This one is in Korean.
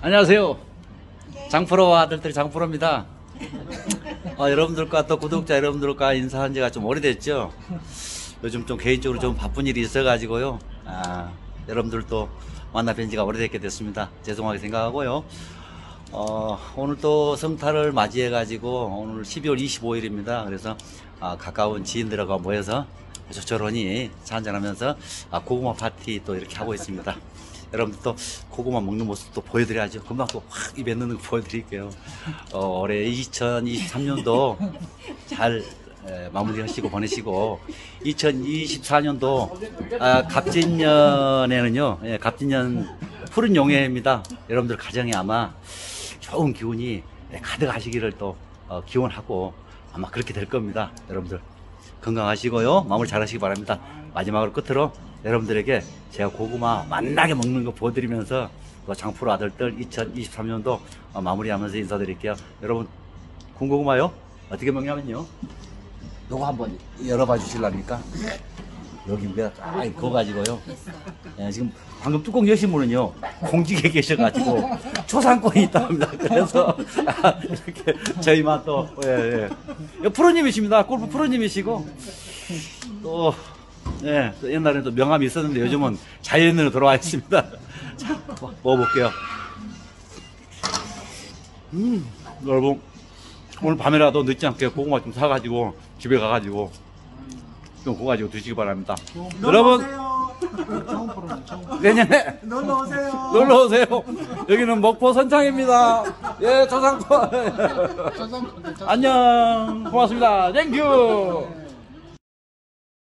안녕하세요. 장프로와 아들들이 장프로입니다. 여러분들과 또 구독자 여러분들과 인사한 지가 좀 오래됐죠. 요즘 좀 개인적으로 좀 바쁜 일이 있어가지고요. 여러분들도 만나 뵌 지가 오래됐게 됐습니다. 죄송하게 생각하고요. 오늘 또 성탄을 맞이해가지고 오늘 12월 25일입니다. 그래서 가까운 지인들하고 모여서 저런히 차 한잔하면서 고구마 파티 또 이렇게 하고 있습니다. 여러분들 또 고구마 먹는 모습 또 보여드려야죠. 금방 또 확 입에 넣는 거 보여드릴게요. 올해 2023년도 잘 마무리하시고 보내시고 2024년도 갑진년에는요, 갑진년 푸른 용해입니다. 여러분들 가정에 아마 좋은 기운이 가득하시기를 또 기원하고 아마 그렇게 될 겁니다. 여러분들 건강하시고요, 마무리 잘 하시기 바랍니다. 마지막으로 끝으로 여러분들에게 제가 고구마 맛나게 먹는 거 보여드리면서 또 장프로 아들들 2023년도 마무리하면서 인사드릴게요. 여러분, 군고구마요 어떻게 먹냐면요, 요거 한번 열어봐 주실랍니까? 여기 딱 그거 가지고요. 지금 방금 뚜껑 여신 분은요, 공직에 계셔가지고 초상권이 있다 합니다. 그래서 이렇게 저희만 또 프로님이십니다. 골프 프로님이시고 또 또 옛날에는 또 명함이 있었는데 요즘은 자연인으로 돌아와 있습니다. 자, 먹어볼게요. 여러분, 오늘 밤에라도 늦지 않게 고구마 좀 사가지고 집에 가가지고 좀 구워 가지고 드시기 바랍니다. 여러분, 내년에 놀러 오세요. 여기는 목포 선창입니다. 예, 조상권. 안녕. 고맙습니다. 땡큐.